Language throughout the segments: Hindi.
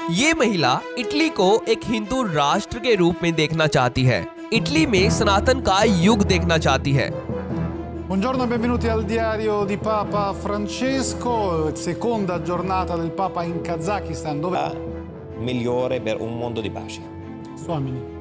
ये महिला इटली को एक हिंदू राष्ट्र के रूप में देखना चाहती है। इटली में सनातन का युग देखना चाहती है। Buongiorno e benvenuti al diario di Papa Francesco, seconda giornata del Papa in Kazakistan, dove migliore per un mondo di pace. Uomini.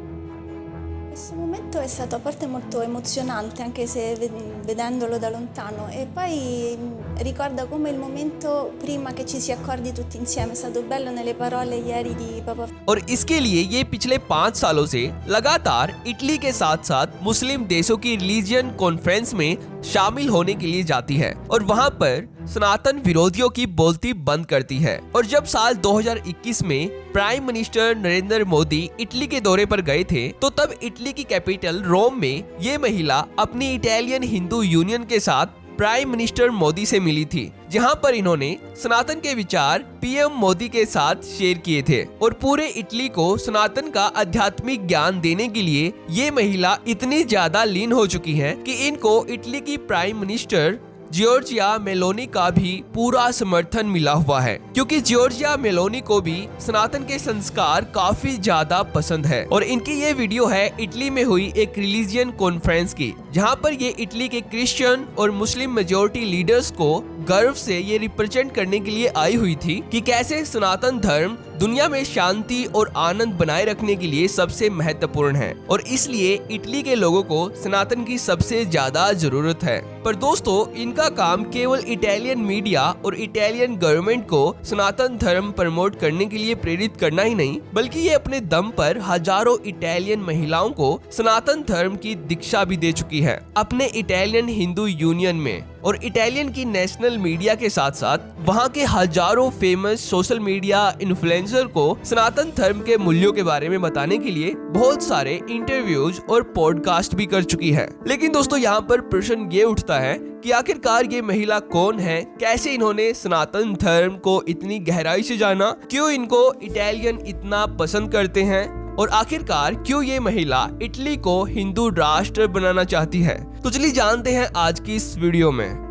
Questo momento è stato a parte molto emozionante, anche se vedendolo da lontano, e poi ricorda come il momento prima che ci si accordi tutti insieme. È stato bello nelle parole ieri di Papa. और इसके लिए ये पिछले 5 सालों से लगातार इटली के साथ साथ मुस्लिम देशों की रिलीजियन कॉन्फ्रेंस में शामिल होने के लिए जाती है और वहाँ पर सनातन विरोधियों की बोलती बंद करती है। और जब साल 2021 में prime minister Narendra Modi Italy के दौरे पर गए थे, तो तब इटली की कैपिटल रोम में ये महिला अपनी इटालियन हिंदू यूनियन के साथ प्राइम मिनिस्टर मोदी से मिली थी, जहां पर इन्होंने सनातन के विचार पीएम मोदी के साथ शेयर किए थे। और पूरे इटली को सनातन का आध्यात्मिक ज्ञान देने के लिए ये महिला इतनी ज्यादा लीन हो चुकी है कि इनको इटली की प्राइम मिनिस्टर जॉर्जिया मेलोनी का भी पूरा समर्थन मिला हुआ है, क्योंकि जॉर्जिया मेलोनी को भी सनातन के संस्कार काफी ज्यादा पसंद है। और इनकी ये वीडियो है इटली में हुई एक रिलीजियन कॉन्फ्रेंस की, जहां पर ये इटली के क्रिश्चियन और मुस्लिम मेजोरिटी लीडर्स को गर्व से ये रिप्रेजेंट करने के लिए आई हुई थी कि कैसे सनातन धर्म दुनिया में शांति और आनंद बनाए रखने के लिए सबसे महत्वपूर्ण है और इसलिए इटली के लोगों को सनातन की सबसे ज्यादा जरूरत है। पर दोस्तों, इनका काम केवल इटालियन मीडिया और इटालियन गवर्नमेंट को सनातन धर्म प्रमोट करने के लिए प्रेरित करना ही नहीं, बल्कि ये अपने दम पर हजारों इटालियन महिलाओं को सनातन धर्म की दीक्षा भी दे चुकी है अपने इटालियन हिंदू यूनियन में। और इटालियन की नेशनल मीडिया के साथ साथ वहाँ के हजारों फेमस सोशल मीडिया इन्फ्लुएंसर को सनातन धर्म के मूल्यों के बारे में बताने के लिए बहुत सारे इंटरव्यूज और पॉडकास्ट भी कर चुकी है। लेकिन दोस्तों, यहाँ पर प्रश्न ये उठता है कि आखिरकार ये महिला कौन है, कैसे इन्होंने सनातन धर्म को इतनी गहराई से जाना, क्यों इनको इटालियन इतना पसंद करते हैं और आखिरकार क्यों ये महिला इटली को हिंदू राष्ट्र बनाना चाहती है। तो चलिए जानते हैं आज की इस वीडियो में।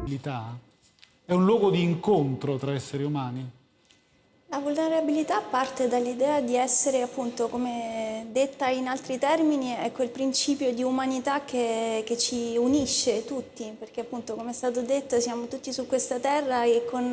È un luogo di incontro tra esseri umani. La vulnerabilità parte dall'idea di essere, appunto, come detta in altri termini, è quel principio di umanità che ci unisce tutti, perché appunto, come è stato detto, siamo tutti su questa terra e con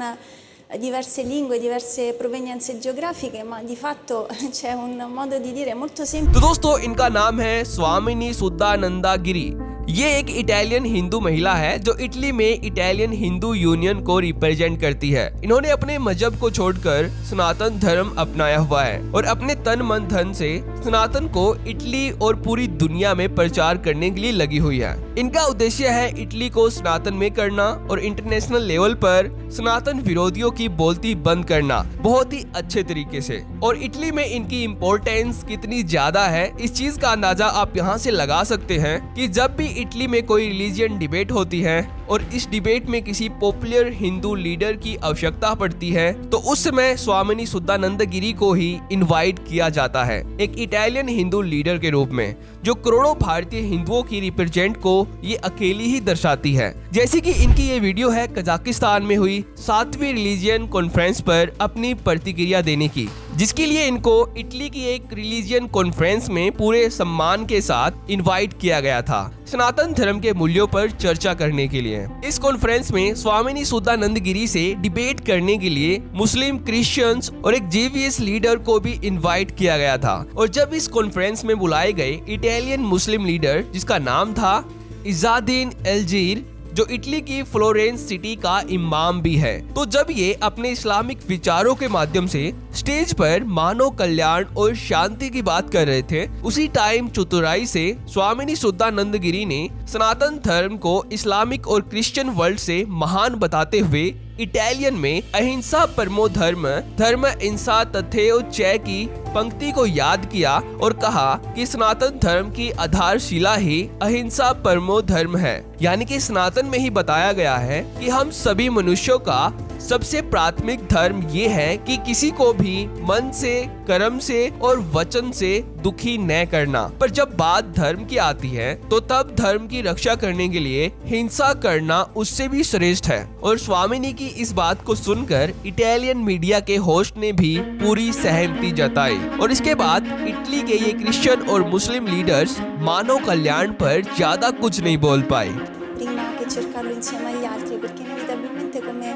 diverse lingue, diverse provenienze geografiche, ma di fatto c'è un modo di dire molto semplice। तो दोस्तों, इनका नाम है स्वामिनी सुधानंदा गिरी। ये एक इटालियन हिंदू महिला है जो इटली में इटालियन हिंदू यूनियन को रिप्रेजेंट करती है। इन्होंने अपने मजहब को छोड़कर सनातन धर्म अपनाया हुआ है और अपने तन मन धन से सनातन को इटली और पूरी दुनिया में प्रचार करने के लिए लगी हुई है। इनका उद्देश्य है इटली को सनातन में करना और इंटरनेशनल लेवल पर सनातन विरोधियों की बोलती बंद करना बहुत ही अच्छे तरीके से। और इटली में इनकी इम्पोर्टेंस कितनी ज्यादा है, इस चीज का अंदाजा आप यहाँ से लगा सकते हैं कि जब भी इटली में कोई रिलीजियन डिबेट होती है और इस डिबेट में किसी पॉपुलर हिंदू लीडर की आवश्यकता पड़ती है, तो उस समय स्वामिनी सुधानंद गिरी को ही इनवाइट किया जाता है एक इटालियन हिंदू लीडर के रूप में, जो करोड़ों भारतीय हिंदुओं की रिप्रेजेंट को ये अकेली ही दर्शाती है। जैसे कि इनकी ये वीडियो है कजाकिस्तान में हुई 7वीं रिलीजियन कॉन्फ्रेंस पर अपनी प्रतिक्रिया देने की, जिसके लिए इनको इटली की एक रिलीजियन कॉन्फ्रेंस में पूरे सम्मान के साथ इनवाइट किया गया था सनातन धर्म के मूल्यों पर चर्चा करने के लिए। इस कॉन्फ्रेंस में स्वामिनी सुधानंद गिरी से डिबेट करने के लिए मुस्लिम क्रिश्चियंस और एक जेवीएस लीडर को भी इनवाइट किया गया था। और जब इस कॉन्फ्रेंस में बुलाए गए इटालियन मुस्लिम लीडर, जिसका नाम था इज़ादीन एल्जीर, जो इटली की फ्लोरेंस सिटी का इमाम भी है, तो जब ये अपने इस्लामिक विचारों के माध्यम से स्टेज पर मानव कल्याण और शांति की बात कर रहे थे, उसी टाइम चतुराई से स्वामिनी सुधानंद गिरी ने सनातन धर्म को इस्लामिक और क्रिश्चियन वर्ल्ड से महान बताते हुए इटालियन में अहिंसा परमो धर्म धर्म हिंसा तथ्यो जय की पंक्ति को याद किया और कहा कि सनातन धर्म की आधारशिला ही अहिंसा परमो धर्म है। यानी कि सनातन में ही बताया गया है कि हम सभी मनुष्यों का सबसे प्राथमिक धर्म ये है कि किसी को भी मन से, कर्म से और वचन से दुखी न करना। पर जब बात धर्म की आती है तो तब धर्म की रक्षा करने के लिए हिंसा करना उससे भी श्रेष्ठ है। और स्वामिनी की इस बात को सुनकर इटालियन मीडिया के होस्ट ने भी पूरी सहमति जताई और इसके बाद इटली के ये क्रिश्चियन और मुस्लिम लीडर्स मानव कल्याण पर ज्यादा कुछ नहीं बोल पाए। Prima che cercarlo insieme agli altri, perché inevitabilmente come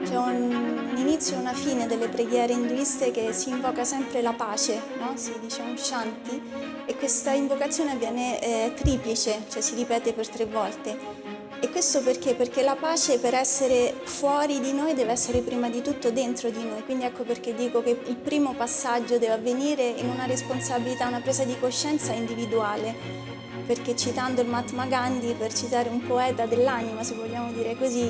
c'è un inizio e una fine delle preghiere induiste che si invoca sempre la pace, no? Si dice un shanti e questa invocazione avviene triplice, cioè si ripete per 3 volte. E questo perché? Perché la pace per essere fuori di noi deve essere prima di tutto dentro di noi, quindi ecco perché dico che il primo passaggio deve avvenire in una responsabilità, una presa di coscienza individuale, perché citando il Mahatma Gandhi, per citare un poeta dell'anima se vogliamo dire così,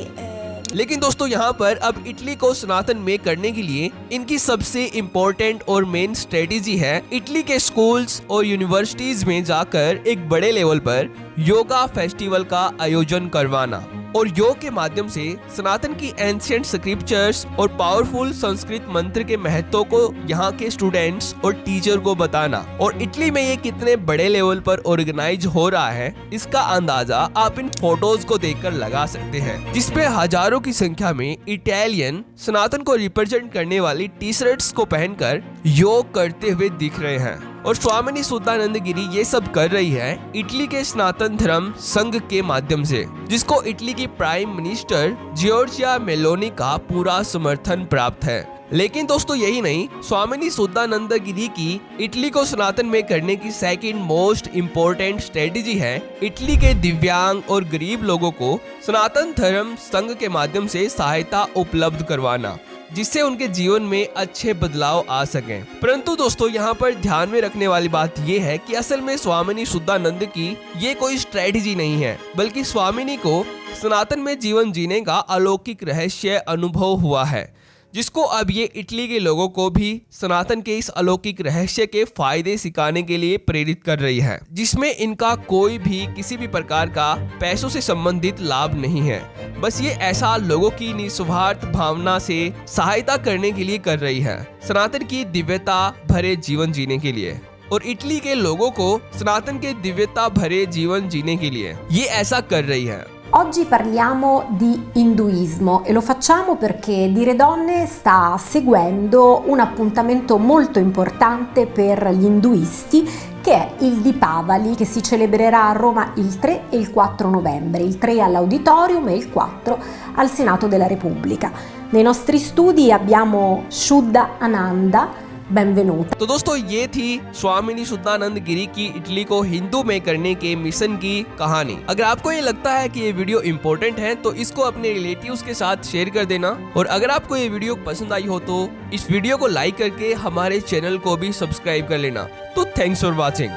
लेकिन दोस्तों यहाँ पर अब इटली को सनातन में करने के लिए इनकी सबसे इम्पोर्टेंट और मेन स्ट्रेटेजी है इटली के स्कूल्स और यूनिवर्सिटीज में जाकर एक बड़े लेवल पर योगा फेस्टिवल का आयोजन करवाना और योग के माध्यम से सनातन की एंशिएंट स्क्रिप्चर्स और पावरफुल संस्कृत मंत्र के महत्व को यहाँ के स्टूडेंट्स और टीचर को बताना। और इटली में ये कितने बड़े लेवल पर ऑर्गेनाइज हो रहा है इसका अंदाजा आप इन फोटोज को देखकर लगा सकते हैं, जिसपे हजारों की संख्या में इटालियन सनातन को रिप्रेजेंट करने वाली टी शर्ट्स को पहनकर योग करते हुए दिख रहे हैं। और स्वामिनी सुधानंद गिरी ये सब कर रही है इटली के सनातन धर्म संघ के माध्यम से, जिसको इटली की प्राइम मिनिस्टर जॉर्जिया मेलोनी का पूरा समर्थन प्राप्त है। लेकिन दोस्तों यही नहीं, स्वामिनी सुधानंद गिरी की इटली को सनातन में करने की सेकंड मोस्ट इम्पोर्टेंट स्ट्रेटेजी है इटली के दिव्यांग और गरीब लोगों को सनातन धर्म संघ के माध्यम से सहायता उपलब्ध करवाना, जिससे उनके जीवन में अच्छे बदलाव आ सकें। परंतु दोस्तों यहाँ पर ध्यान में रखने वाली बात ये है कि असल में स्वामिनी सुधानंद की ये कोई स्ट्रेटजी नहीं है, बल्कि स्वामिनी को सनातन में जीवन जीने का अलौकिक रहस्य अनुभव हुआ है, जिसको अब ये इटली के लोगों को भी सनातन के इस अलौकिक रहस्य के फायदे सिखाने के लिए प्रेरित कर रही है, जिसमें इनका कोई भी किसी भी प्रकार का पैसों से संबंधित लाभ नहीं है। बस ये ऐसा लोगों की निस्वार्थ भावना से सहायता करने के लिए कर रही है, सनातन की दिव्यता भरे जीवन जीने के लिए और इटली के लोगों को सनातन के दिव्यता भरे जीवन जीने के लिए ये ऐसा कर रही है। Oggi parliamo di induismo e lo facciamo perché Dire Donne sta seguendo un appuntamento molto importante per gli induisti che è il Dipavali, che si celebrerà a Roma il 3 e il 4 novembre, il 3 all'Auditorium e il 4 al Senato della Repubblica. Nei nostri studi abbiamo Shuddha Ananda, benvenuta। तो दोस्तों ये थी स्वामिनी सुधानंद गिरी की इटली को हिंदू में करने के मिशन की कहानी। अगर आपको ये लगता है कि ये वीडियो इम्पोर्टेंट है तो इसको अपने रिलेटिव्स के साथ शेयर कर देना और अगर आपको ये वीडियो पसंद आई हो तो इस वीडियो को लाइक करके हमारे चैनल को भी सब्सक्राइब कर लेना। तो थैंक्स फॉर वॉचिंग।